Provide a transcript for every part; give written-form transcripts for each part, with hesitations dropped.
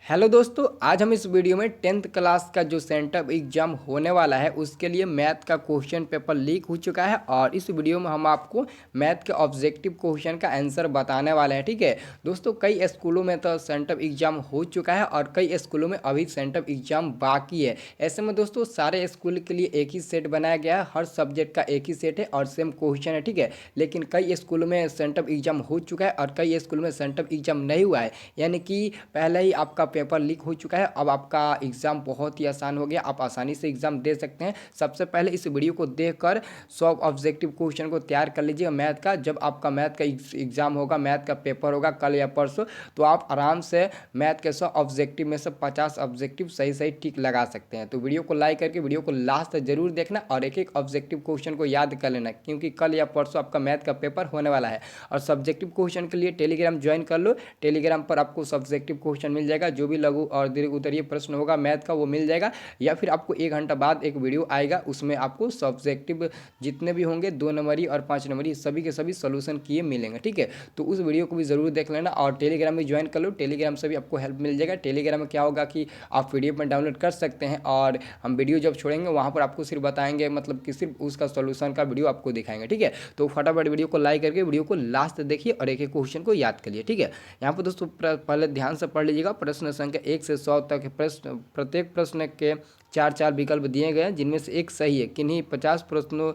Hello दोस्तों, आज हम इस वीडियो में 10th क्लास का जो सेंटअप एग्जाम होने वाला है उसके लिए मैथ का क्वेश्चन पेपर लीक हो चुका है और इस वीडियो में हम आपको मैथ के ऑब्जेक्टिव क्वेश्चन का आंसर बताने वाले हैं। ठीक है दोस्तों, कई स्कूलों में तो सेंटअप एग्जाम हो चुका है और कई स्कूलों में अभी सेंटअप एग्जाम बाकी है। ऐसे में दोस्तों सारे स्कूल के लिए एक ही सेट बनाया गया है, हर सब्जेक्ट का एक ही सेट है और सेम क्वेश्चन है। ठीक है, लेकिन कई स्कूलों में सेंटअप एग्जाम हो चुका है और कई स्कूलों में सेंटअप एग्जाम नहीं हुआ है, यानी कि पहले ही आपका पेपर लीक हो चुका है। अब आपका एग्ज़ाम बहुत ही आसान हो गया, आप आसानी से एग्ज़ाम दे सकते हैं। सबसे पहले इस वीडियो को देखकर 100 ऑब्जेक्टिव क्वेश्चन को तैयार कर लीजिएगा मैथ का। जब आपका मैथ का एग्ज़ाम होगा, मैथ का पेपर होगा कल या परसों, तो आप आराम से मैथ के 100 ऑब्जेक्टिव में से 50 ऑब्जेक्टिव सही सही टिक लगा सकते हैं। तो वीडियो को लाइक करके वीडियो को लास्ट तक जरूर देखना और एक एक ऑब्जेक्टिव क्वेश्चन को याद कर लेना, क्योंकि कल या परसों आपका मैथ का पेपर होने वाला है। और सब्जेक्टिव क्वेश्चन के लिए टेलीग्राम ज्वाइन कर लो, टेलीग्राम पर आपको सब्जेक्टिव क्वेश्चन मिल जाएगा। जो भी लघु और दीर्घ उत्तरीय प्रश्न होगा मैथ का वो मिल जाएगा, या फिर आपको 1 घंटा बाद एक वीडियो आएगा, उसमें आपको सब्जेक्टिव जितने भी होंगे 2 नंबरी और 5 नंबरी सभी के सभी सोल्यूशन किए मिलेंगे। ठीक है, तो उस वीडियो को भी ज़रूर देख लेना और टेलीग्राम में ज्वाइन कर लो, टेलीग्राम से भी आपको हेल्प मिल जाएगा। टेलीग्राम में क्या होगा कि आप पीडीएफ में डाउनलोड कर सकते हैं और हम वीडियो जब छोड़ेंगे वहाँ पर आपको सिर्फ बताएंगे, मतलब कि सिर्फ उसका सोल्यूशन का वीडियो आपको दिखाएंगे। ठीक है, तो फटाफट वीडियो को लाइक करके वीडियो को लास्ट तक देखिए और एक एक क्वेश्चन को याद करिए। ठीक है, यहाँ पर दोस्तों पहले ध्यान से पढ़ लीजिएगा। प्रश्न संख्या 1 से 100 तक प्रश्न, प्रत्येक प्रश्न के 4 विकल्प दिए गए हैं, जिनमें से एक सही है। किन्हीं 50 प्रश्नों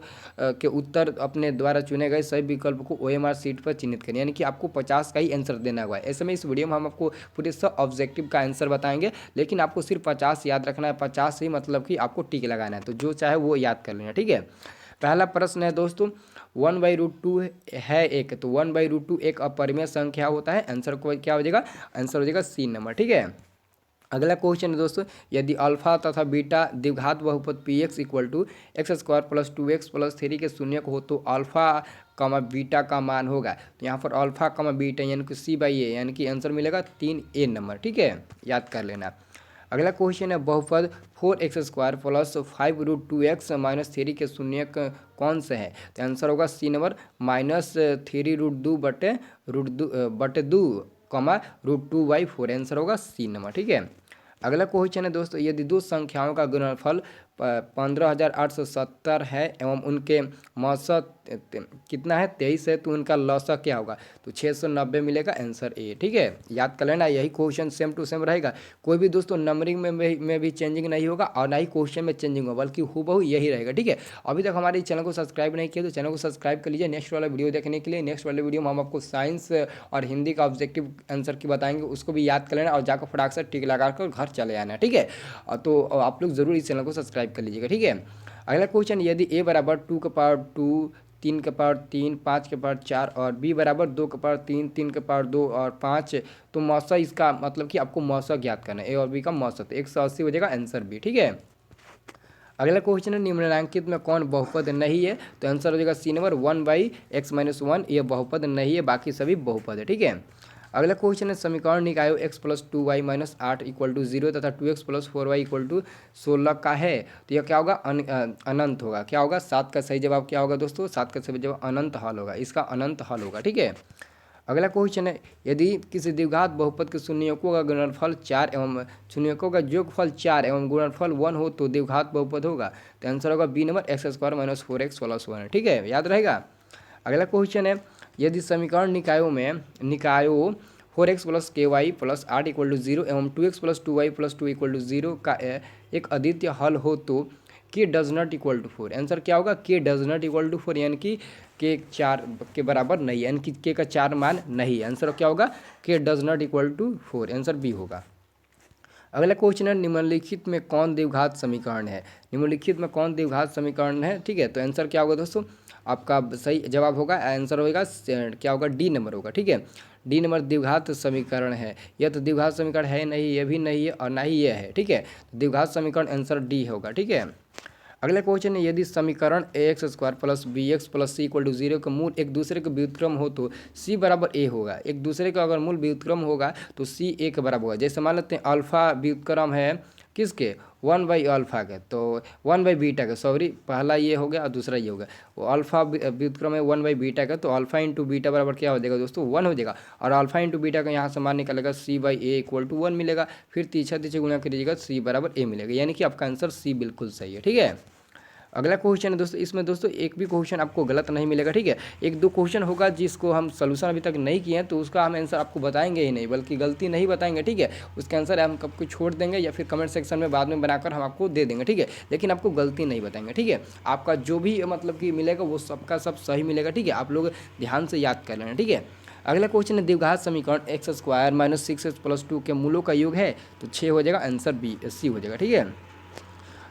के उत्तर अपने द्वारा चुने गए सही विकल्प को ओएमआर सीट पर चिन्हित करें, यानी कि आपको 50 का ही आंसर देना हुआ है। ऐसे में इस वीडियो में हम आपको पूरे 100 ऑब्जेक्टिव का आंसर बताएंगे, लेकिन आपको सिर्फ 50 याद रखना है। 50 ही मतलब कि आपको टिक लगाना है, तो जो चाहे वो याद कर लेना। ठीक है, पहला प्रश्न है दोस्तों, 1/√2 है एक, तो 1/√2 एक अपरिमेय संख्या होता है। आंसर को क्या हो जाएगा? आंसर हो जाएगा सी नंबर। ठीक है, अगला क्वेश्चन है दोस्तों, यदि अल्फा तथा बीटा द्विघात बहुपद P x equal to x² + 2x + 3 के शून्य को हो, तो अल्फा कमा बीटा का मान होगा। तो यहाँ पर अल्फा कमा बीटा यानी कि C/A, यानी कि आंसर मिलेगा 3A नंबर। ठीक है, याद कर लेना। अगला क्वेश्चन है, बहुपद 4x² + 5√2x - 3 के शून्य कौन से है? तो आंसर होगा सी नंबर, -3√2 बटे 2 √2/4। आंसर होगा सी नंबर। ठीक है, अगला क्वेश्चन है दोस्तों, यदि दो संख्याओं का गुणनफल 15,870 है एवं उनके मौसा कितना है? 23 है, तो उनका लौसा क्या होगा? तो 690 मिलेगा। Answer A. ठीक है, याद कर लेना, यही क्वेश्चन सेम टू सेम रहेगा। कोई भी दोस्तों नंबरिंग में भी चेंजिंग नहीं होगा और ना ही क्वेश्चन में चेंजिंग होगा, बल्कि हूबहू यही रहेगा। ठीक है, अभी तक हमारे चैनल को सब्सक्राइब नहीं किया तो चैनल को सब्सक्राइब कर लीजिए नेक्स्ट वाला वीडियो देखने के लिए। नेक्स्ट वाले वीडियो में हम आपको साइंस और हिंदी का ऑब्जेक्टिव आंसर की बताएंगे, उसको भी याद कर लेना और जाकर फटाक से टिक लगा कर घर चले आना। ठीक है, तो आप लोग जरूर इस चैनल को सब्सक्राइब कर लीजिएगा। ठीक है, अगला क्वेश्चन, यदि a बराबर 2 3 के पावर 3 5 के पावर 4 और b बराबर 2 के पावर 3 3 के पावर 2 और 5, तो मौसा इसका मतलब कि आपको मौसा ज्ञात करना है, ए और बी का मौसा, तो 180 हो जाएगा। Answer B. ठीक है, अगला क्वेश्चन है, निम्नलिखित में कौन बहुपद नहीं है? तो आंसर हो जाएगा सी नंबर, 1/x-1। ये बहुपद नहीं है, बाकी सभी बहुपद है। ठीक है, अगला क्वेश्चन है, समीकरण निकायो x + 2y - 8 = 0 तथा 2x + 4y = 16 का है, तो यह क्या होगा? अनंत होगा। क्या होगा? 7 का सही जवाब क्या होगा दोस्तों? 7 का सही जवाब अनंत हल होगा, इसका अनंत हल होगा। ठीक है, अगला क्वेश्चन है, यदि किसी द्विघात बहुपद के शून्यकों का गुणनफल 4 एवं शून्यकों का योगफल 4 एवं गुणनफल 1 हो, तो द्विघात बहुपद होगा। तो आंसर होगा बी नंबर, x² - 4x + 1। ठीक है, याद रहेगा। अगला क्वेश्चन है, यदि समीकरण निकायों 4x + ky + 8 = 0 एवं 2x + 2y + 2 = 0 का एक अद्वितीय हल हो, तो k does not equal to 4। Answer क्या होगा? k does not equal to 4, यानी कि k 4 के बराबर नहीं, यानी कि k का 4 मान नहीं। आंसर क्या होगा? k does not equal to 4। Answer B होगा। अगला क्वेश्चन है, निम्नलिखित में कौन द्विघात समीकरण है? निम्नलिखित में कौन द्विघात समीकरण है? ठीक है, तो आंसर क्या होगा दोस्तों? आपका सही जवाब होगा, आंसर होगा क्या होगा? डी नंबर होगा। ठीक है, डी नंबर द्विघात समीकरण है। यह तो द्विघात समीकरण है नहीं, ये भी नहीं है और ना ही ये है। ठीक है, द्विघात समीकरण आंसर डी होगा। ठीक है, अगला क्वेश्चन है, यदि समीकरण ax² + bx + c = 0 का मूल एक दूसरे के व्युत्क्रम हो, तो c बराबर a होगा। एक दूसरे का अगर मूल व्युत्क्रम होगा तो c a के बराबर होगा। जैसे मान लेते हैं अल्फा व्युत्क्रम है किसके, 1/अल्फ़ा के। तो 1/बीटा के, सॉरी पहला ये हो गया और दूसरा ये हो गया। वो अल्फ़ा व्युत्क्रम है 1/बीटा का, तो अल्फ़ा इंटू बीटा बराबर क्या हो जाएगा दोस्तों, 1 हो जाएगा। और अल्फ़ा इंटू बीटा का यहाँ से मान निकलेगा C/A = 1 मिलेगा। फिर तीसरा गुणा करिएगा C = A मिलेगा, यानी कि आपका आंसर C बिल्कुल सही है। ठीक है, अगला क्वेश्चन है दोस्तों, इसमें दोस्तों एक भी क्वेश्चन आपको गलत नहीं मिलेगा। ठीक है, एक दो क्वेश्चन होगा जिसको हम सोल्यूशन अभी तक नहीं किए हैं, तो उसका हम आंसर आपको बताएंगे ही नहीं, बल्कि गलती नहीं बताएंगे। ठीक है, उसका आंसर हम आपको छोड़ देंगे या फिर कमेंट सेक्शन में बाद में बनाकर हम आपको दे देंगे। ठीक है, लेकिन आपको गलती नहीं बताएंगे। ठीक है, आपका जो भी मतलब कि मिलेगा वो सबका सब सही मिलेगा। ठीक है, आप लोग ध्यान से याद कर लेना। ठीक है, अगला क्वेश्चन है द्विघात समीकरण x² - 6x + 2 के मूलों का योग है, तो 6 हो जाएगा, आंसर C हो जाएगा। ठीक है,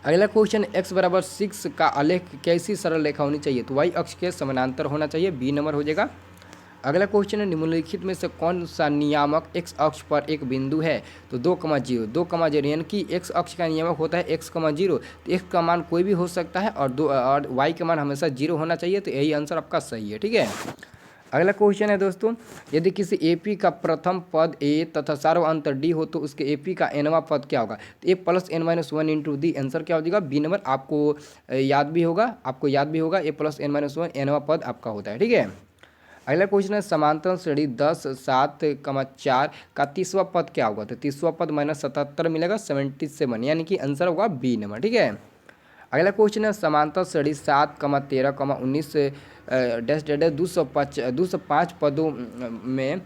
अगला क्वेश्चन x = 6 का आलेख कैसी सरल रेखा होनी चाहिए, तो y अक्ष के समानांतर होना चाहिए, B नंबर हो जाएगा। अगला क्वेश्चन है निम्नलिखित में से कौन सा नियामक x अक्ष पर एक बिंदु है, तो 2,0 यानी कि x अक्ष का नियामक होता है x,0, तो x का मान कोई भी हो सकता है और y का मान हमेशा 0 होना चाहिए, तो यही आंसर आपका सही है। ठीक है, अगला क्वेश्चन है दोस्तों, यदि किसी AP का प्रथम पद A तथा सार्वअंतर D हो तो उसके AP का nवां पद क्या होगा, तो A + n-1 into D, answer क्या हो जाएगा, B नंबर। आपको याद भी होगा A + n-1 nवां पद आपका होता है। ठीक है, अगला क्वेश्चन है समांतर श्रेणी 10, 7, 4 का तीसरा पद क्या होगा, तो तीसरा पद -77 मिलेगा, 77, यानी कि आंसर होगा B नंबर। ठीक है, अगला क्वेश्चन है समांतर श्रेणी 7, 13, 19 205 पदों में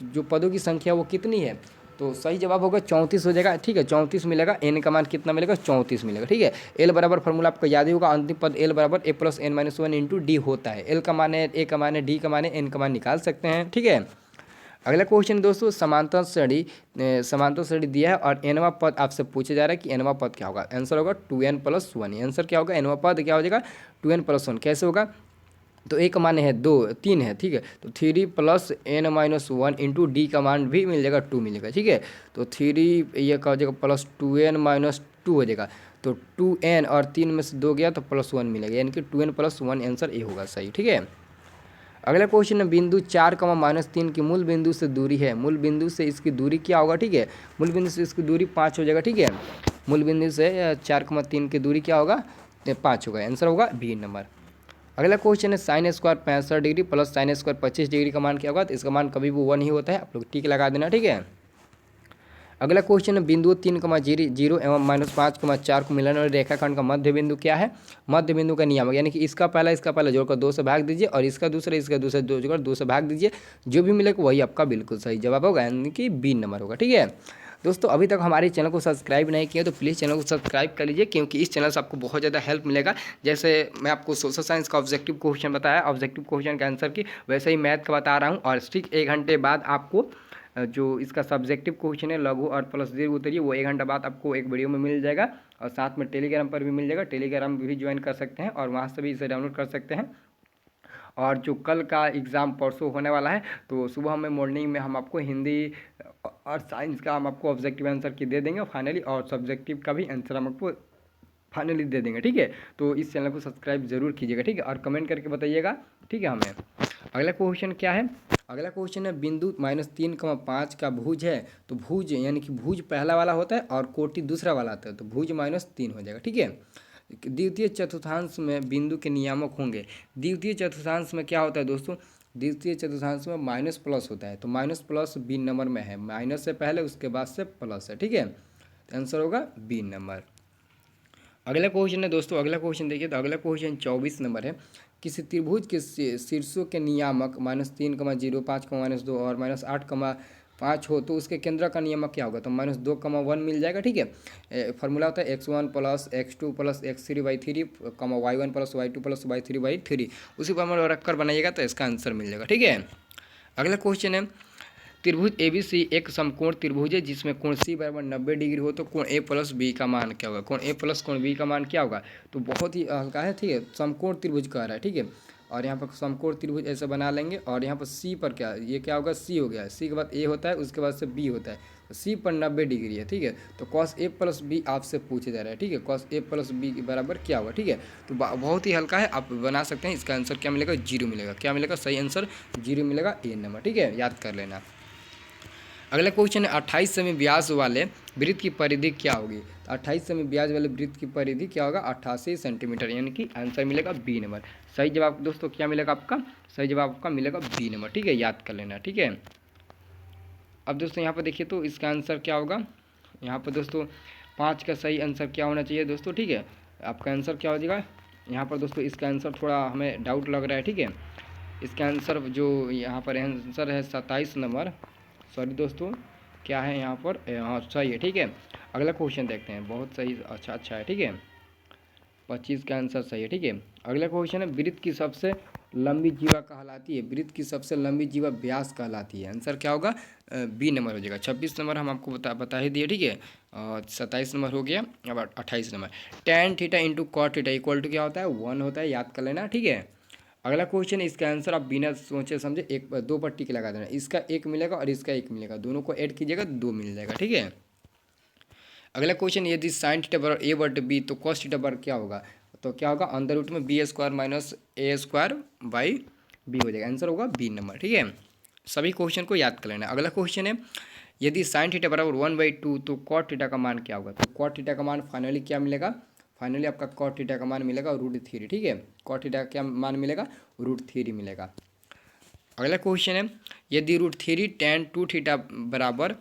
जो पदों की संख्या वो कितनी है, तो सही जवाब होगा 34 हो जाएगा। ठीक है, 34 मिलेगा, n का मान कितना मिलेगा, 34 मिलेगा। ठीक है, l बराबर फार्मूला आपको याद ही होगा, अंतिम पद l बराबर A + n-1 इंटू D होता है। l का मान है, a का मान है, d का मान है, n का मान निकाल सकते हैं। ठीक है, अगला क्वेश्चन दोस्तों समांतर श्रेणी दिया है और nवां पद आपसे पूछा जा रहा है कि nवां पद क्या होगा, आंसर होगा 2n + 1। आंसर क्या होगा, nवां पद क्या हो जाएगा, 2n + 1। कैसे होगा, तो a का मान है 3 है। ठीक है, तो 3 + n-1 इंटू D का मान भी मिल जाएगा 2 मिलेगा। ठीक है, तो 3 ये क्या हो जाएगा +2n - 2 हो जाएगा, तो 2n और 3 में से 2 गया तो +1 मिलेगा, यानी कि 2n + 1 आंसर ए होगा सही। ठीक है, अगला क्वेश्चन है बिंदु 4, -3 की मूल बिंदु से दूरी है, मूल बिंदु से इसकी दूरी क्या होगा। ठीक है, मूल बिंदु से इसकी दूरी 5 हो जाएगा। ठीक है, मूल बिंदु से 4,3 की दूरी क्या होगा, 5 होगा, आंसर होगा B नंबर। अगला क्वेश्चन है sin² 65 degree plus sin² 25 degree का मान क्या होगा, तो इसका मान कभी भी 1 ही होता है, आप लोग टिक लगा देना। ठीक है, अगला क्वेश्चन है बिंदु 3,0 एवं -5,4 को मिलाने वाले रेखाखंड का मध्य बिंदु क्या है, मध्य बिंदु का नियामक, यानी कि इसका पहला जोड़कर 2 से भाग दीजिए और इसका दूसरा जोड़कर 2 से भाग दीजिए, जो भी मिलेगा वही आपका बिल्कुल सही जवाब होगा, यानी कि B नंबर होगा। ठीक है दोस्तों, अभी तक हमारे चैनल को सब्सक्राइब नहीं किया तो प्लीज़ चैनल को सब्सक्राइब कर लीजिए, क्योंकि इस चैनल से आपको बहुत ज़्यादा हेल्प मिलेगा। जैसे मैं आपको सोशल साइंस का ऑब्जेक्टिव क्वेश्चन बताया, ऑब्जेक्टिव क्वेश्चन का आंसर की, वैसे ही मैथ का बता रहा हूँ, और ठीक 1 घंटे बाद आपको जो इसका सब्जेक्टिव क्वेश्चन है लघु और प्लस दीर्घ उत्तरीय, वो 1 घंटा बाद आपको एक वीडियो में मिल जाएगा, और साथ में टेलीग्राम पर भी मिल जाएगा, टेलीग्राम भी ज्वाइन कर सकते हैं और वहाँ से भी इसे डाउनलोड कर सकते हैं। और जो कल का एग्ज़ाम परसों होने वाला है, तो सुबह में मॉर्निंग में हम आपको हिंदी और साइंस का हम आपको ऑब्जेक्टिव आंसर की दे देंगे फाइनली, और सब्जेक्टिव का भी आंसर हम आपको फाइनली दे देंगे। ठीक है, तो इस चैनल को सब्सक्राइब जरूर कीजिएगा। ठीक है, और कमेंट करके बताइएगा। ठीक है, हमें अगला क्वेश्चन क्या है, अगला क्वेश्चन है बिंदु -3,5 का भुज है, तो भुज यानी कि भुज पहला वाला होता है और कोटि दूसरा वाला आता है, तो भुज -3 हो जाएगा। ठीक है, द्वितीय चतुर्थांश में बिंदु के नियामक होंगे, द्वितीय चतुर्थांश में क्या होता है दोस्तों, द्वितीय चतुर्थांश में माइनस प्लस होता है, तो माइनस प्लस B नंबर में है, माइनस से पहले उसके बाद से प्लस है। ठीक है, तो आंसर होगा B नंबर। अगला क्वेश्चन है दोस्तों, अगला क्वेश्चन देखिए, तो अगला क्वेश्चन 24 नंबर है, किसी त्रिभुज के शीर्षों के नियामक -3,0, 5,-2 और -8,5 हो तो उसके केंद्र का नियामक क्या होगा, तो -2,1 मिल जाएगा। ठीक है, फार्मूला होता है x1 + x2 + x3/3, y1 + y2 + y3/3, उसी फार्मूला रखकर बनाइएगा तो इसका आंसर मिल जाएगा। ठीक है, अगला क्वेश्चन है त्रिभुज ABC एक समकोण त्रिभुज है जिसमें कोण C = 90 डिग्री हो तो कोण A + B का मान क्या होगा, कोण A + कोण B का मान क्या होगा, तो बहुत ही हल्का है। ठीक है, समकोण त्रिभुज कह रहा है। ठीक है, और यहाँ पर समकोण त्रिभुज ऐसे बना लेंगे, और यहाँ पर C पर क्या, ये क्या होगा, C हो गया, C के बाद A होता है, उसके बाद से B होता है, तो C पर 90 डिग्री है। ठीक है, तो cos A + B आपसे पूछे जा रहा है। ठीक है, cos A + B के बराबर क्या होगा। ठीक है, तो बहुत ही हल्का है, आप बना सकते हैं। इसका आंसर क्या मिलेगा, 0 मिलेगा। क्या मिलेगा, सही आंसर 0 मिलेगा, A नंबर। ठीक है, याद कर लेना। अगला क्वेश्चन है 28 सेमी व्यास वाले वृत्त की परिधि क्या होगी? तो 28 सेमी ब्याज वाले वृत्त की परिधि क्या होगा? 88 सेंटीमीटर, यानी कि आंसर मिलेगा बी नंबर। सही जवाब दोस्तों क्या मिलेगा आपका? सही जवाब आपका मिलेगा बी नंबर, ठीक है, याद कर लेना, ठीक है। अब दोस्तों यहाँ पर देखिए तो इसका आंसर क्या होगा? यहाँ पर दोस्तों 5 का सही आंसर क्या होना चाहिए दोस्तों, ठीक है। आपका आंसर क्या हो जाएगा यहाँ पर दोस्तों? इसका आंसर थोड़ा हमें डाउट लग रहा है, ठीक है। इसका आंसर जो यहाँ पर आंसर है 27 नंबर, सॉरी दोस्तों, क्या है यहाँ पर? हाँ सही है, ठीक है। अगला क्वेश्चन देखते हैं, बहुत सही, अच्छा है, ठीक है। 25 का आंसर सही है, ठीक है। अगला क्वेश्चन है, वृत्त की सबसे लंबी जीवा कहलाती है? वृत्त की सबसे लंबी जीवा व्यास कहलाती है। आंसर क्या होगा? बी नंबर हो जाएगा। 26 नंबर हम आपको बता ही दिए, ठीक है। 27 नंबर हो गया। अब 28 number, tan theta into cot theta equal to क्या होता है? 1 होता है, याद कर लेना, ठीक है। अगला क्वेश्चन, इसका आंसर आप बिना सोचे समझे एक 2 पर टिक लगा देना। इसका 1 मिलेगा और इसका 1 मिलेगा, दोनों को ऐड कीजिएगा 2 मिल जाएगा, ठीक है। अगला क्वेश्चन, यदि साइन थीटा बराबर ए बट बी तो कॉस थीटा बराबर क्या होगा? तो क्या होगा? अंदर रूट में B square minus A square by B हो जाएगा। आंसर होगा बी नंबर, ठीक है। सभी क्वेश्चन को याद कर लेना। अगला क्वेश्चन है, यदि साइन थीटा बराबर 1/2 तो कॉट थीटा का मान क्या होगा? तो कॉट थीटा का मान फाइनली क्या मिलेगा? फाइनली आपका कॉट थीटा का मान मिलेगा √3, ठीक है। कॉट थीटा का क्या मान मिलेगा? √3 मिलेगा। अगला क्वेश्चन है, यदि √3 tan 2 थीटा बराबर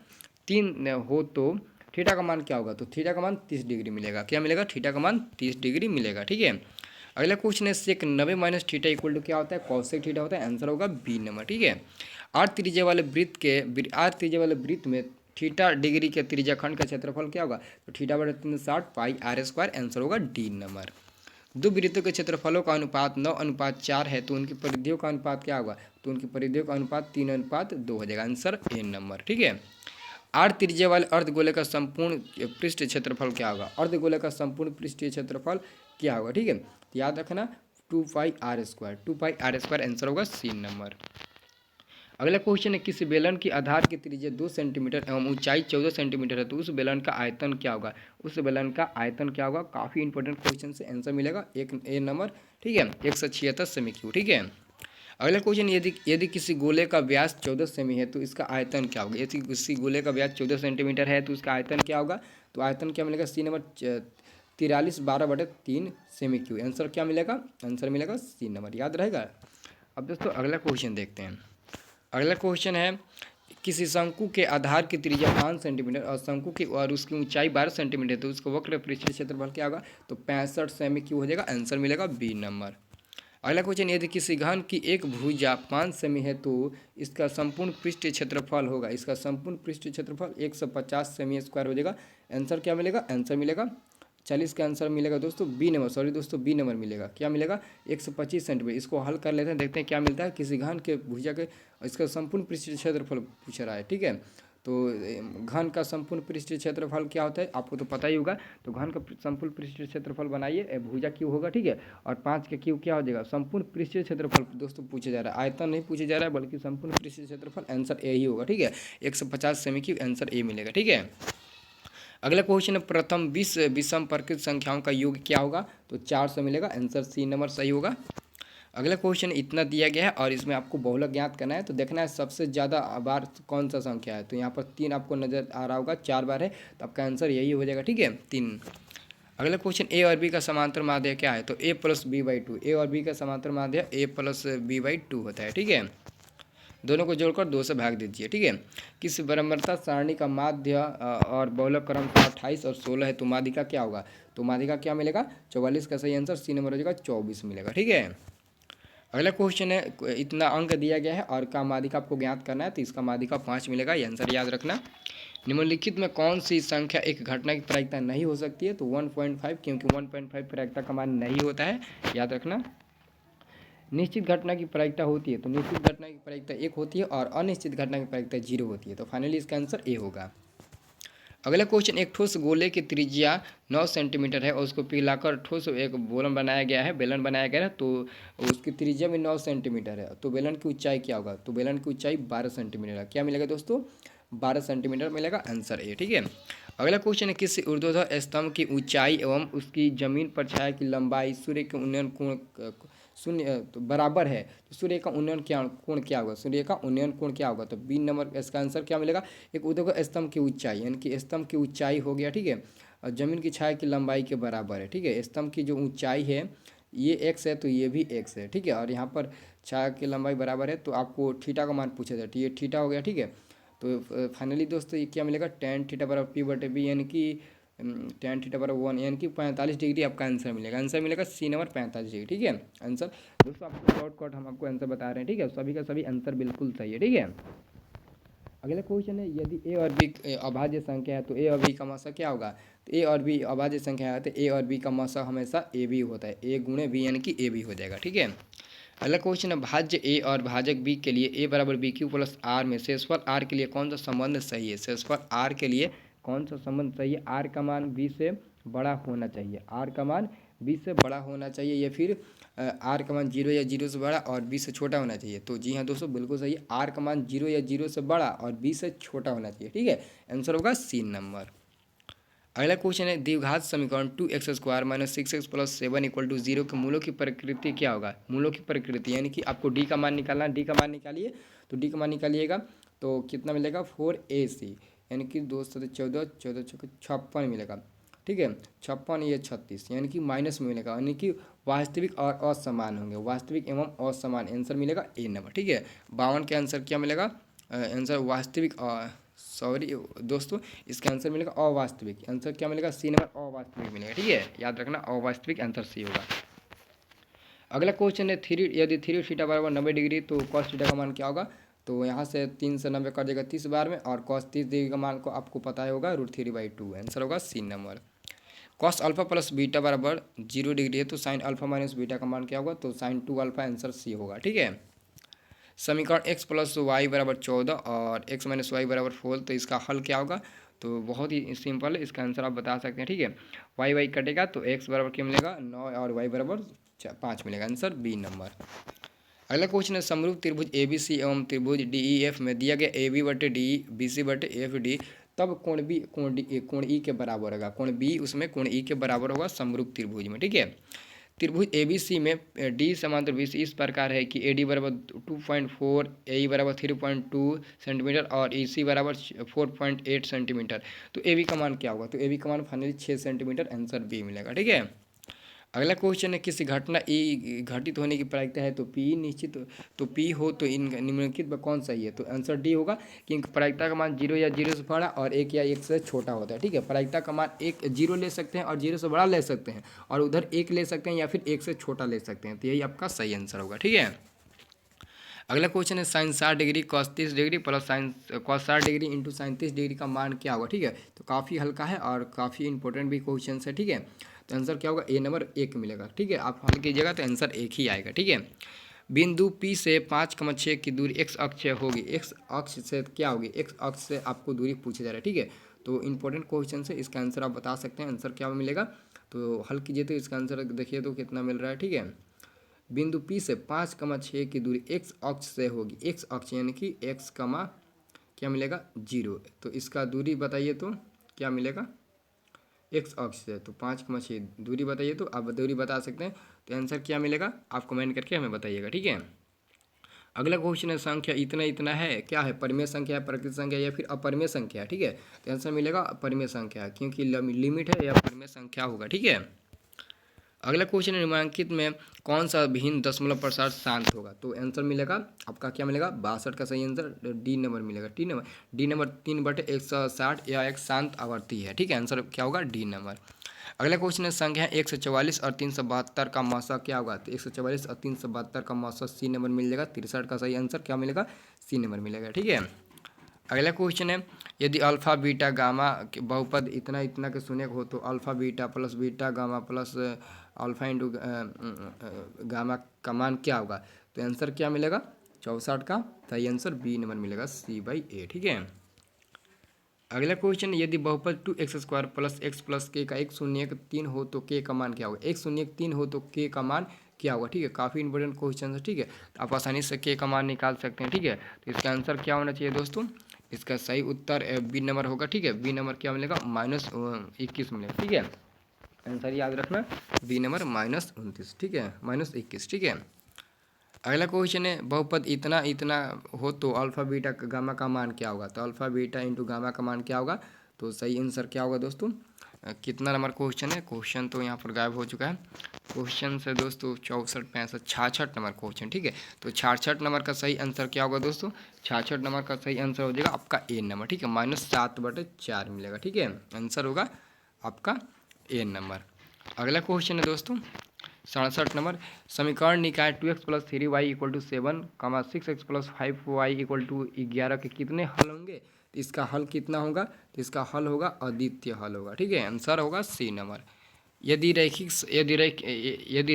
3 हो तो थीटा का मान क्या होगा? तो थीटा का मान 30 डिग्री मिलेगा। क्या मिलेगा? थीटा का मान 30 डिग्री मिलेगा, ठीक है। अगला क्वेश्चन है, सेक 90 माइनस थीटा इक्वल टू क्या होता है? कॉसेक थीटा होता है। आंसर होगा बी नंबर, ठीक है। आर त्रिज्या वाले वृत्त में थीटा डिग्री के त्रिज्याखंड का क्षेत्रफल क्या होगा? तो थीटा बटे 360 पाई r स्क्वायर। आंसर होगा डी नंबर। दो वृत्तों के क्षेत्रफलों का अनुपात 9:4 है तो उनकी परिधियों का अनुपात क्या होगा? तो उनकी परिधियों का अनुपात 3:2 हो जाएगा। आंसर ए नंबर, ठीक है। आर त्रिज्या वाले अर्धगोले का संपूर्ण पृष्ठ क्षेत्रफल क्या होगा? अर्धगोले का संपूर्ण पृष्ठीय क्षेत्रफल क्या होगा, ठीक है। तो याद रखना 2πr square, 2πr square. Answer होगा सी नंबर। अगला क्वेश्चन है, किसी बेलन की आधार की त्रिज्या 2 सेंटीमीटर एवं ऊंचाई 14 सेंटीमीटर है तो उस बेलन का आयतन क्या होगा? उस बेलन का आयतन क्या होगा? काफ़ी इंपॉर्टेंट क्वेश्चन से आंसर मिलेगा एक ए नंबर, ठीक है। 176 सेमी क्यूब, ठीक है। अगला क्वेश्चन, यदि किसी गोले का व्यास 14 सेमी है तो इसका आयतन क्या होगा? यदि किसी गोले का व्यास 14 सेंटीमीटर है तो उसका आयतन क्या होगा? तो आयतन क्या मिलेगा? सी नंबर 43/12/3 सेमी क्यूब। आंसर क्या मिलेगा? आंसर मिलेगा सी नंबर, याद रहेगा। अब दोस्तों अगला क्वेश्चन देखते हैं। अगला क्वेश्चन है, किसी शंकु के आधार की त्रिज्या 5 सेंटीमीटर और शंकु की और उसकी ऊंचाई 12 सेंटीमीटर तो उसका वक्र पृष्ठीय क्षेत्रफल क्या होगा? तो 65 सेमी क्यूब हो जाएगा। आंसर मिलेगा बी नंबर। अगला क्वेश्चन, यदि किसी घन की एक भुजा 5 सेमी है तो इसका संपूर्ण पृष्ठीय क्षेत्रफल होगा? इसका संपूर्ण पृष्ठीय क्षेत्रफल 150 सेमी स्क्वायर हो जाएगा। आंसर क्या मिलेगा? आंसर मिलेगा 40 का आंसर मिलेगा दोस्तों बी नंबर, सॉरी दोस्तों बी नंबर मिलेगा। क्या मिलेगा? 125 सेंटीमीटर। इसको हल कर लेते हैं, देखते हैं क्या मिलता है। किसी घन के भुजा के इसका संपूर्ण पृष्ठीय क्षेत्रफल पूछ रहा है, ठीक है। तो घन का संपूर्ण पृष्ठीय क्षेत्रफल क्या होता है आपको तो पता ही होगा। तो घन का संपूर्ण पृष्ठीय क्षेत्रफल बनाइए, भुजा क्यू होगा, ठीक है। और 5 का क्यू क्या हो जाएगा? संपूर्ण पृष्ठीय क्षेत्रफल दोस्तों पूछा जा रहा है, आयतन नहीं पूछा जा रहा है बल्कि संपूर्ण पृष्ठीय क्षेत्रफल। आंसर ए ही होगा, ठीक है। 150 सेमी क्यूब, आंसर ए मिलेगा, ठीक है। अगला क्वेश्चन है, प्रथम 20 विषम प्रकृत संख्याओं का योग क्या होगा? तो 400 मिलेगा। आंसर सी नंबर सही होगा। अगला क्वेश्चन इतना दिया गया है और इसमें आपको बहुलक ज्ञात करना है। तो देखना है सबसे ज़्यादा बार कौन सा संख्या है। तो यहाँ पर 3 आपको नज़र आ रहा होगा, 4 बार है तो आपका आंसर यही हो जाएगा, ठीक है, 3। अगला क्वेश्चन, ए और बी का समांतर माध्य क्या है? तो a + b/2। ए और बी का समांतर माध्य a + b/2 होता है, ठीक है। दोनों को जोड़कर 2 से भाग दीजिए, ठीक है। किस बराबरता सारणी का माध्य और बहुलक क्रमशः 28 और 16 है तो माध्यिका क्या होगा? तो माध्यिका क्या मिलेगा? 44 का सही आंसर सी नंबर हो जाएगा, 24 मिलेगा, ठीक है। अगला क्वेश्चन है, इतना अंक दिया गया है और का माध्यिका आपको ज्ञात करना है तो इसका माध्यिका 5 मिलेगा। ये आंसर याद रखना। निम्नलिखित में कौन सी संख्या एक घटना की प्रायिकता नहीं हो सकती है? तो 1.5, क्योंकि 1.5 प्रायिकता का मान नहीं होता है, याद रखना। निश्चित घटना की प्रायिकता होती है तो निश्चित घटना की प्रायिकता 1 होती है और अनिश्चित घटना की प्रायिकता 0 होती है। तो फाइनली इसका आंसर ए होगा। अगला क्वेश्चन, एक ठोस गोले की त्रिज्या 9 सेंटीमीटर है और उसको पिघलाकर ठोस एक बेलन बनाया गया है तो उसकी त्रिज्या में 9 सेंटीमीटर है तो बेलन की ऊंचाई क्या होगा? तो बेलन की ऊंचाई 12 सेंटीमीटर है। क्या मिलेगा दोस्तों? 12 सेंटीमीटर मिलेगा। आंसर ए, ठीक है। अगला क्वेश्चन है, किसी ऊर्ध्वाधर स्तंभ की ऊंचाई एवं उसकी जमीन पर छाया की लंबाई सूर्य के उन्नयन कोण शून्य तो बराबर है, तो सूर्य का उन्नयन क्या कोण क्या होगा, सूर्य का उन्नयन कोण क्या होगा, तो बी नंबर इसका आंसर क्या मिलेगा। एक ऊर्ध्वाधर स्तंभ की ऊंचाई, यानी कि स्तंभ की ऊंचाई हो गया, ठीक है, और जमीन की छाया की लंबाई के बराबर है, ठीक है। स्तंभ की जो ऊंचाई है ये एक्स है, तो ये भी एक्स है, ठीक है, और यहाँ पर छाया की लंबाई बराबर है, तो आपको थीटा का मान पूछा था, ये थीटा हो गया, ठीक है। तो फाइनली दोस्तों ये क्या मिलेगा, टेन थीटा बराबर पी बटे बी, यानी कि टेन थीटा बराबर 1, यानी कि 45 डिग्री आपका आंसर मिलेगा। आंसर मिलेगा सी नंबर 45 डिग्री, ठीक है। आंसर दोस्तों आपको शॉर्ट कट हम आपको आंसर बता रहे हैं, ठीक है, सभी का सभी आंसर बिल्कुल सही है, ठीक है। अगला क्वेश्चन है, यदि ए और बी अभाज्य संख्या है तो ए और बी का मौसा क्या होगा, तो ए और बी अभाज्य संख्या है तो ए और बी का मौसा हमेशा ए बी होता है, ए गुणे बी यानी कि ए बी हो जाएगा, ठीक है। अगला क्वेश्चन है, भाज्य ए और भाजक बी के लिए ए बराबर बी क्यू प्लस आर में शेषफल आर के लिए कौन सा संबंध सही है, शेषफल आर के लिए कौन सा संबंध सही है, आर का मान बी से बड़ा होना चाहिए, आर का मान बी से बड़ा होना चाहिए, या फिर आर का मान 0 या 0 से बड़ा और बी से छोटा होना चाहिए। तो जी हाँ दोस्तों, बिल्कुल सही, आर का मान 0 या 0 से बड़ा और बी से छोटा होना चाहिए, ठीक है। आंसर होगा सी नंबर। अगला क्वेश्चन है, द्विघात समीकरण 2x² - 6x + 7 = 0 के मूलों की प्रकृति क्या होगा, मूलों की प्रकृति, यानी कि आपको डी का मान निकालना, डी का मान निकालिए, तो डी का मान निकालिएगा तो कितना मिलेगा 4ac, यानी कि 2 × 14, 14 × 56 मिलेगा, ठीक है, 56 ये 36, यानी कि माइनस में मिलेगा, यानी कि वास्तविक और असमान होंगे, वास्तविक एवं असमान, आंसर मिलेगा ए नंबर, ठीक है। 52 के आंसर क्या मिलेगा, आंसर वास्तविक, सॉरी दोस्तों, इसका आंसर मिलेगा अवास्तविक, आंसर क्या मिलेगा सी नंबर अवास्तविक मिलेगा, ठीक है, याद रखना अवास्तविक आंसर सी होगा। अगला क्वेश्चन है, यदि 3 थीटा बराबर 90 डिग्री तो कॉस थीटा का मान क्या होगा, तो यहाँ से 3 से 90 कर देगा 30 बार में, और कॉस 30 डिग्री का मान को आपको पता होगा √3/2, आंसर होगा C number. Cos alpha plus beta बराबर 0 डिग्री है तो साइन अल्फा माइनस बीटा का मान क्या होगा, तो साइन 2 अल्फा, आंसर सी होगा, ठीक है। समीकरण x + y = 14 और x - y = 4, तो इसका हल क्या होगा, तो बहुत ही सिंपल है, इसका आंसर आप बता सकते हैं, ठीक है। y कटेगा तो x बराबर क्या मिलेगा 9 और y बराबर 5 मिलेगा, आंसर बी नंबर। अगला क्वेश्चन है, समरूप त्रिभुज ABC एवं त्रिभुज DEF में दिया गया AB बटे डी BC बटे FD, तब कोण बी कोण ई के बराबर होगा, कोण बी उसमें कोण ई के बराबर होगा समरूप त्रिभुज में, ठीक है। त्रिभुज ABC में डी समांतर BC इस प्रकार है कि AD बराबर 2.4, AE बराबर 3.2 सेंटीमीटर और EC बराबर 4.8 सेंटीमीटर, तो AB का मान क्या होगा, तो AB का मान फाइनली 6 सेंटीमीटर, आंसर बी मिलेगा, ठीक है। अगला क्वेश्चन है, किसी घटना ई घटित होने की प्रायिकता है तो पी निश्चित, तो पी हो तो इन निम्नलिखित में कौन सही है, तो आंसर डी होगा, क्योंकि प्रायिकता का मान 0 या 0 से बड़ा और 1 या 1 से छोटा होता है, ठीक है। प्रायिकता का मान 0 ले सकते हैं और 0 से बड़ा ले सकते हैं, और उधर 1 ले सकते हैं या फिर 1 से छोटा ले सकते हैं, तो यही आपका सही आंसर होगा, ठीक है। अगला क्वेश्चन है, sine 60 degree cos 30 degree plus sine cos 60 degree into sine 30 degree का मान क्या होगा, ठीक है। तो काफ़ी हल्का है और काफ़ी इंपॉर्टेंट भी क्वेश्चन है, ठीक है। तो आंसर क्या होगा, ए नंबर 1 मिलेगा, ठीक है। आप हल कीजिएगा तो आंसर 1 ही आएगा, ठीक है। बिंदु P से 5,6 की दूरी x अक्ष होगी, x अक्ष से क्या होगी, x अक्ष से आपको दूरी पूछा जा रहा है, ठीक है। तो इंपॉर्टेंट क्वेश्चन है, इसका आंसर आप बता सकते हैं, आंसर क्या मिलेगा, तो हल कीजिए तो इसका आंसर देखिए तो कितना मिल रहा है, ठीक है। बिंदु P से 5,6 की दूरी x अक्ष से होगी, x अक्ष यानी कि x, क्या मिलेगा 0, तो इसका दूरी बताइए तो क्या मिलेगा x अक्ष से, तो 5,6 दूरी बताइए, तो आप दूरी बता सकते हैं, तो आंसर क्या मिलेगा आप कमेंट करके हमें बताइएगा, ठीक है। अगला क्वेश्चन है, संख्या इतना इतना है, क्या है, परिमेय संख्या है, प्राकृतिक संख्या या फिर अपरिमेय संख्या है, ठीक है। तो आंसर मिलेगा अपरिमेय संख्या, क्योंकि लिमिट है या अपरिमेय संख्या होगा, ठीक है। अगला क्वेश्चन है, निम्नलिखित में कौन सा भिन्न दशमलव प्रसार शांत होगा, तो आंसर मिलेगा आपका क्या मिलेगा 62 का सही आंसर डी नंबर मिलेगा, डी नंबर 3/160 या एक शांत आवर्ती है, ठीक है। आंसर क्या होगा डी नंबर। अगला क्वेश्चन है, संख्या 144 और 372 का मौसा क्या होगा, तो 144 और 372 का मौसा सी नंबर मिल जाएगा, 63 का सही आंसर क्या मिलेगा सी नंबर मिलेगा, ठीक है। अगला क्वेश्चन है, यदि अल्फा बीटा गामा के बहुपद इतना इतना के सुने हो तो alpha beta plus beta gamma plus alpha into gamma का मान क्या होगा, तो आंसर क्या मिलेगा 64 का सही आंसर बी नंबर मिलेगा C/A, ठीक है। अगला क्वेश्चन, यदि बहुपद 2x² + x + k का 1/3 हो तो k का मान क्या होगा, 1/3 हो तो k का मान क्या होगा, ठीक है। काफ़ी इंपॉर्टेंट क्वेश्चन है, ठीक है। आप आसानी से k का मान निकाल सकते हैं, ठीक है। तो इसका आंसर क्या होना चाहिए दोस्तों, इसका सही उत्तर बी नंबर होगा, ठीक है। बी नंबर क्या मिलेगा -21 मिलेगा, ठीक है। आंसर याद रखना बी नंबर -29, ठीक है, -21, ठीक है। अगला क्वेश्चन है बहुपद इतना इतना हो तो अल्फा बीटा गामा का मान क्या होगा। तो अल्फा बीटा इंटू गामा का मान क्या होगा। तो सही आंसर क्या होगा दोस्तों। कितना नंबर क्वेश्चन है। क्वेश्चन तो यहाँ पर गायब हो चुका है। क्वेश्चन से दोस्तों 64, 65, 66 नंबर क्वेश्चन, ठीक है। तो 66 नंबर का सही आंसर क्या होगा दोस्तों। 66 नंबर का सही आंसर हो जाएगा आपका ए नंबर, ठीक है, -7/4 मिलेगा, ठीक है। आंसर होगा आपका ए नंबर। अगला क्वेश्चन है दोस्तों 67 नंबर। समीकरण निकाय 2x + 3y = 7, 6x + 5y = 11 के कितने हल होंगे। तो इसका हल कितना होगा। तो इसका हल होगा अद्वितीय हल होगा, ठीक है। आंसर होगा सी नंबर। यदि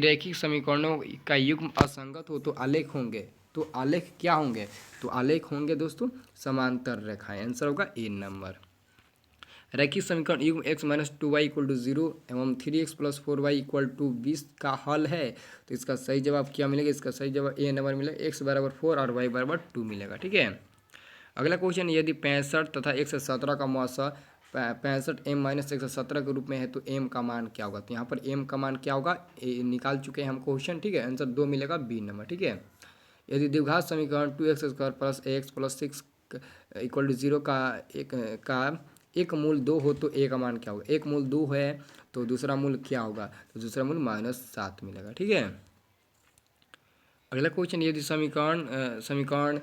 रैखिक समीकरणों का युग्म असंगत हो तो आलेख होंगे। तो आलेख क्या होंगे। तो आलेख होंगे दोस्तों समांतर रेखाएं। आंसर होगा ए नंबर। रैखिक समीकरण युग्म x - 2y = 0 एवं 3x + 4y = 20 का हल है। तो इसका सही जवाब क्या मिलेगा। इसका सही जवाब ए नंबर मिलेगा, x = 4 और y = 2 मिलेगा, ठीक है। अगला क्वेश्चन यदि 65 तथा 117 का मौसा 65 m - 117 के रूप में है तो m का मान क्या होगा। तो यहाँ पर m का मान क्या होगा निकाल चुके हैं हम क्वेश्चन, ठीक है। आंसर 2 मिलेगा बी नंबर, ठीक है। यदि द्विघात समीकरण 2x² + ax + 6 = 0 का एक मूल 2 हो तो a का मान क्या होगा। एक मूल 2 है तो दूसरा मूल क्या होगा। तो दूसरा मूल -7 मिलेगा, ठीक है। अगला क्वेश्चन यदि समीकरण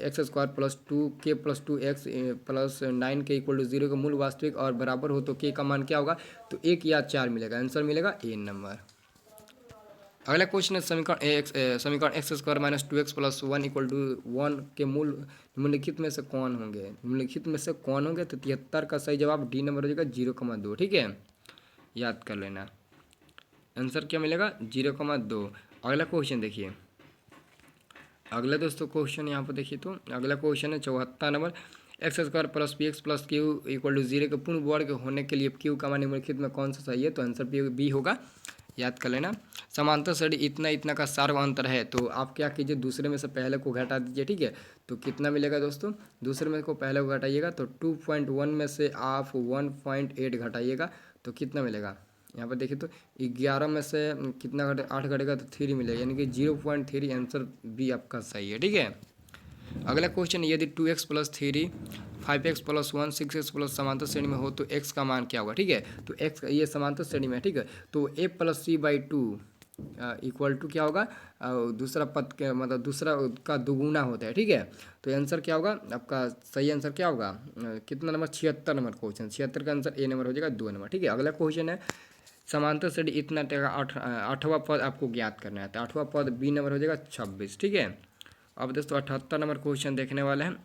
x² + 2k + 2x + 9k = 0 के मूल वास्तविक और बराबर हो तो k का मान क्या होगा। तो 1 या 4 मिलेगा। आंसर मिलेगा ए नंबर। अगला क्वेश्चन है समीकरण x² - 2x + 1 = 1 के मूल निम्नलिखित में से कौन होंगे। निम्नलिखित में से कौन होंगे। तो 73 का सही जवाब डी नंबर हो जाएगा 0,2, ठीक है, याद कर लेना। आंसर क्या मिलेगा 0,2। अगला क्वेश्चन देखिए। अगला दोस्तों क्वेश्चन यहाँ पर देखिए। तो अगला क्वेश्चन है 74 नंबर। x² + px + q = 0 के पूर्ण वर्ग होने के लिए q का मान निम्नलिखित में कौन सा सही है। तो आंसर बी होगा, याद कर लेना। समांतर श्रेणी इतना इतना का सार्व अंतर है। तो आप क्या कीजिए दूसरे में से पहले को घटा दीजिए, ठीक है। तो कितना मिलेगा दोस्तों। दूसरे में को पहले को घटाइएगा तो 2.1 में से आप 1.8 घटाइएगा तो कितना मिलेगा। यहाँ पर देखिए तो 11 में से कितना घटे 8 घटेगा तो 3 मिलेगा, यानी कि 0.3। आंसर बी आपका सही है, ठीक है। अगला क्वेश्चन यदि 2x + 3 5x + 1 6x + समांतर श्रेणी में हो तो x का मान क्या होगा, ठीक है। तो x ये समांतर श्रेणी में है, ठीक है। तो a + c/2 = क्या होगा। दूसरा पद के मतलब दूसरा का दुगुना होता है, ठीक है। तो आंसर क्या होगा आपका सही आंसर क्या होगा। कितना नंबर 76 नंबर क्वेश्चन। 76 का आंसर ए नंबर हो जाएगा 2 नंबर, ठीक है। अगला क्वेश्चन है समांतर श्रेणी इतना टका 8वां पद आपको ज्ञात करना है। तो 8वां पद बी नंबर हो जाएगा 26, ठीक है। अब दोस्तों 78 नंबर क्वेश्चन देखने वाले हैं।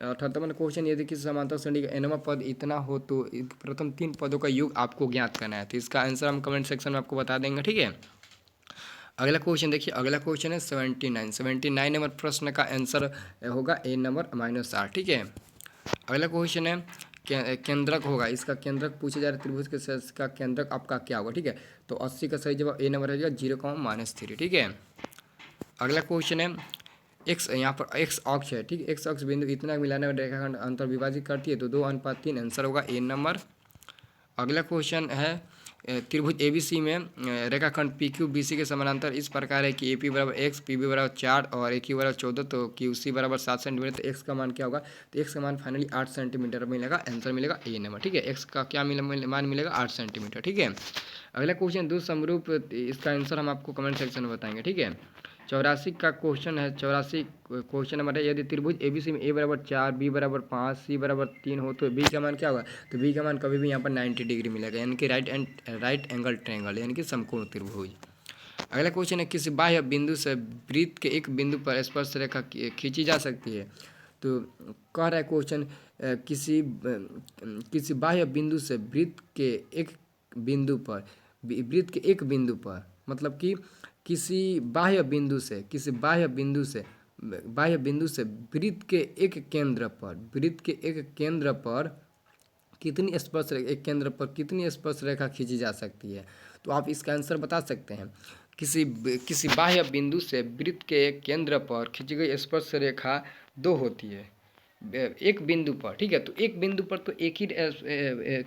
78 नंबर क्वेश्चन यदि किसी समांतर श्रेणी का nवां पद इतना हो तो प्रथम 3 पदों का योग आपको ज्ञात करना है। तो इसका आंसर हम कमेंट सेक्शन में आपको बता देंगे, ठीक है। अगला क्वेश्चन देखिए। अगला क्वेश्चन है 79 नंबर प्रश्न का आंसर होगा ए नंबर -8, ठीक है। अगला क्वेश्चन है केंद्रक होगा। इसका केंद्रक पूछे जा रहे त्रिभुज के का केंद्रक आपका क्या होगा, ठीक है। तो 80 का सही जवाब ए नंबर हो जाएगा 0,-3, ठीक है। अगला क्वेश्चन है एक्स, यहाँ पर एक्स अक्ष है, ठीक है। एक्स अक्ष बिंदु इतना मिलाने में रेखाखंड अंतर विभाजित करती है तो 2:3। आंसर होगा ए नंबर। अगला क्वेश्चन है त्रिभुज एबीसी में रेखाखंड पी क्यू बी सी के समानांतर इस प्रकार है कि A P = x, P B = 4 और ए क्यू = 14 तो क्यू सी = 7 सेंटीमीटर। तो एक्स का मान क्या होगा। तो एक्स का मान फाइनली 8 सेंटीमीटर मिलेगा। आंसर मिलेगा ए नंबर, ठीक है। एक्स का क्या मान मिलेगा 8 सेंटीमीटर, ठीक है। अगला क्वेश्चन दो समरूप, इसका आंसर हम आपको कमेंट सेक्शन में बताएंगे, ठीक है। 84 का क्वेश्चन है। 84 क्वेश्चन नंबर है यदि त्रिभुज एबीसी में a = 4, b = 5, c = 3 हो तो b का मान क्या होगा। तो b का मान कभी भी यहाँ पर 90 डिग्री मिलेगा, यानी कि राइट एंगल ट्रायंगल, यानी कि समकोण त्रिभुज। अगला क्वेश्चन है किसी बाह्य बिंदु से वृत्त के एक बिंदु पर स्पर्श रेखा खींची जा सकती है। तो कह रहा है क्वेश्चन किसी बाह्य बिंदु से वृत्त के एक बिंदु पर मतलब कि किसी बाह्य बिंदु से वृत्त के एक केंद्र पर कितनी स्पर्श रेखा खींची जा सकती है। तो आप इसका आंसर बता सकते हैं। किसी बाह्य बिंदु से वृत्त के एक केंद्र पर खींची गई स्पर्श रेखा 2 होती है। एक बिंदु पर, ठीक है। तो एक बिंदु पर तो एक ही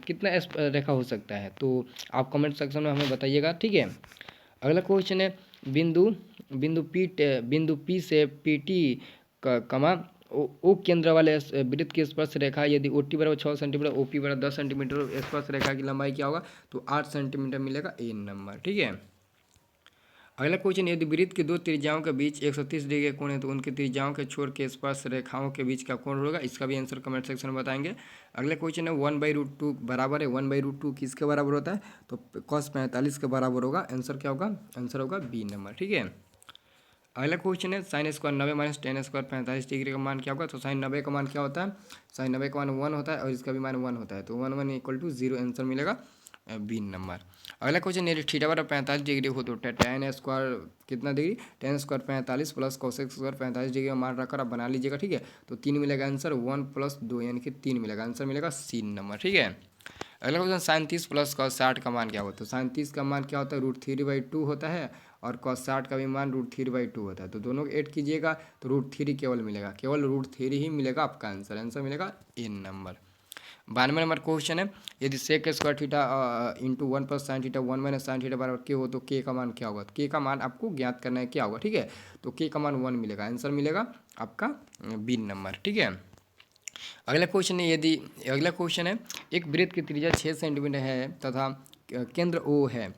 कितना रेखा हो सकता है, तो आप कमेंट सेक्शन में हमें बताइएगा, ठीक है। अगला क्वेश्चन है बिंदु बिंदु पी से पी टी कमा ओ केंद्र वाले वृत्त की स्पर्श रेखा यदि ओ टी बराबर 6 सेंटीमीटर, ओ पी बराबर 10 सेंटीमीटर, स्पर्श रेखा की लंबाई क्या होगा, तो 8 सेंटीमीटर मिलेगा ए नंबर, ठीक है। अगला क्वेश्चन, यदि वृत्त की दो त्रिज्याओं के बीच 130 डिग्री का कोण है तो उनकी त्रिज्याओं के छोर के स्पर्श रेखाओं के बीच का कोण होगा, इसका भी आंसर कमेंट सेक्शन में बताएंगे। अगला क्वेश्चन है 1/√2 बराबर है 1/√2 किसके बराबर होता है, तो cos 45 के बराबर होगा, आंसर क्या होगा, आंसर होगा बी नंबर, ठीक है। अगला क्वेश्चन है sine square 90 minus ten square 45 degree का मान क्या होगा, तो साइन 90 का मान क्या होता है, साइन 90 का मान 1 होता है और इसका भी मान 1 होता है, तो 1 आंसर मिलेगा बी नंबर। अगला क्वेश्चन, यदि थीटा बराबर 45 डिग्री हो तो tan स्क्वायर कितना degree, tan square 45 plus cosec square 45 degree का मान रखकर आप बना लीजिएगा, ठीक है। तो 3 मिलेगा आंसर, 1 + 2 यानी कि 3 मिलेगा, आंसर मिलेगा सी नंबर, ठीक है। अगला क्वेश्चन, साइन 30 प्लस cos 60 का मान क्या होता है, साइन 30 का मान क्या होता है, √3/2 होता है और cos 60 का भी मान √3/2 होता है, तो दोनों को ऐड कीजिएगा तो √3 केवल मिलेगा, केवल √3 ही मिलेगा आपका आंसर, आंसर मिलेगा ए नंबर। 92 नंबर क्वेश्चन है, यदि sec square theta into 1 + sin theta 1 - sin theta बराबर के हो तो के का मान क्या होगा, के का मान आपको ज्ञात करना है क्या होगा, ठीक है। तो के का मान 1 मिलेगा, आंसर मिलेगा आपका बी नंबर, ठीक है। अगला क्वेश्चन है, अगला क्वेश्चन है, एक वृत्त की त्रिज्या 6 सेंटीमीटर है तथा केंद्र ओ है,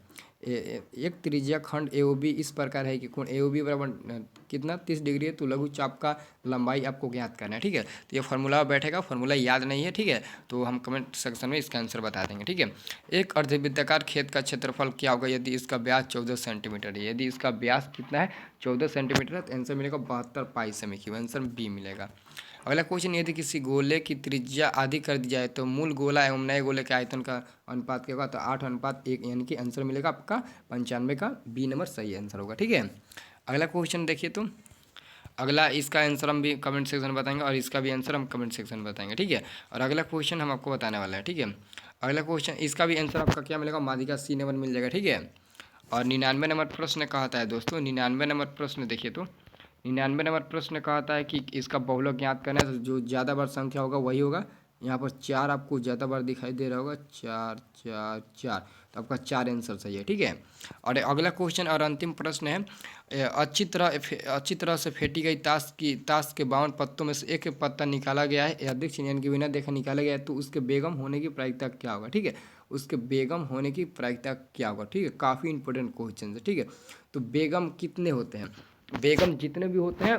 एक त्रिज्या खंड AOB इस प्रकार है कि कोण AOB बराबर कितना 30 डिग्री है, तो लघु चाप का लंबाई आपको ज्ञात करना है, ठीक है। तो ये फार्मूला बैठेगा, फार्मूला याद नहीं है, ठीक है, तो हम कमेंट सेक्शन में इसका आंसर बता देंगे, ठीक है। एक अर्धवृत्ताकार खेत का क्षेत्रफल क्या होगा यदि इसका व्यास 14 सेंटीमीटर है, यदि इसका व्यास कितना है 14 सेंटीमीटर है, तो आंसर मिलेगा 72 पाई सेमी क्यूब, आंसर बी मिलेगा। अगला क्वेश्चन, यदि किसी गोले की त्रिज्या आधी कर दी जाए तो मूल गोला एवं नए गोले के आयतन का अनुपात क्या होगा, तो 8:1 यानी कि आंसर मिलेगा आपका 95 का बी नंबर सही आंसर होगा, ठीक है। अगला क्वेश्चन देखिए, तो अगला इसका आंसर हम भी कमेंट सेक्शन में बताएंगे और इसका भी आंसर हम कमेंट सेक्शन में बताएंगे, ठीक है। और अगला क्वेश्चन हम आपको बताने वाला है, ठीक है। अगला क्वेश्चन, इसका भी आंसर आपका क्या मिलेगा, मादिका सी नंबर मिल जाएगा, ठीक है। और 99 नंबर प्रश्न कहा था है दोस्तों, 99 नंबर प्रश्न देखिए, तो 99 नंबर प्रश्न कहता है कि इसका बहुलक ज्ञात करना है, तो जो ज़्यादा बार संख्या होगा वही होगा। यहाँ पर 4 आपको ज़्यादा बार दिखाई दे रहा होगा, 4 4 4, तो आपका 4 आंसर सही है, ठीक है। और अगला क्वेश्चन और अंतिम प्रश्न है, अच्छी तरह से फेंटी गई ताश के 52 पत्तों में से एक पत्ता निकाला गया है, यादृच्छिक यानी कि बिना देखे निकाला गया है, तो उसके बेगम होने की प्रायिकता क्या होगा, ठीक है। उसके बेगम होने की प्रायिकता क्या होगा, ठीक है। काफ़ी इंपॉर्टेंट क्वेश्चन है, ठीक है। तो बेगम कितने होते हैं, बेगम जितने भी होते हैं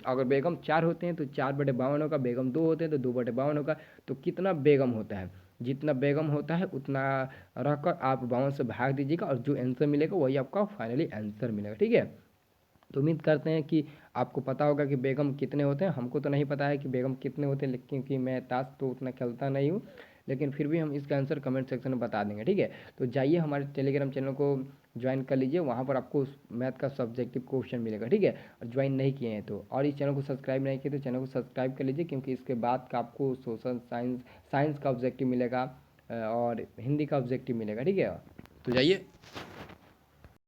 अगर बेगम 4 होते हैं तो 4/52 होगा, बेगम 2 होते हैं तो 2/52 होगा, तो कितना बेगम होता है, जितना बेगम होता है उतना रखकर आप 52 से भाग दीजिएगा और जो आंसर मिलेगा वही आपका फाइनली आंसर मिलेगा, ठीक है। तो उम्मीद करते हैं कि आपको पता होगा कि बेगम कितने होते हैं, हमको तो नहीं पता है कि बेगम कितने होते हैं, लेकिन क्योंकि मैं ताश तो उतना खेलता नहीं हूँ, लेकिन फिर भी हम इसका आंसर कमेंट सेक्शन में बता देंगे, ठीक है। तो जाइए हमारे टेलीग्राम चैनल को ज्वाइन कर लीजिए, वहाँ पर आपको मैथ का सब्जेक्टिव क्वेश्चन मिलेगा, ठीक है। और ज्वाइन नहीं किए हैं तो, और इस चैनल को सब्सक्राइब नहीं किए तो चैनल को सब्सक्राइब कर लीजिए, क्योंकि इसके बाद का आपको सोशल साइंस का ऑब्जेक्टिव मिलेगा और हिंदी का ऑब्जेक्टिव मिलेगा, ठीक है। तो जाइए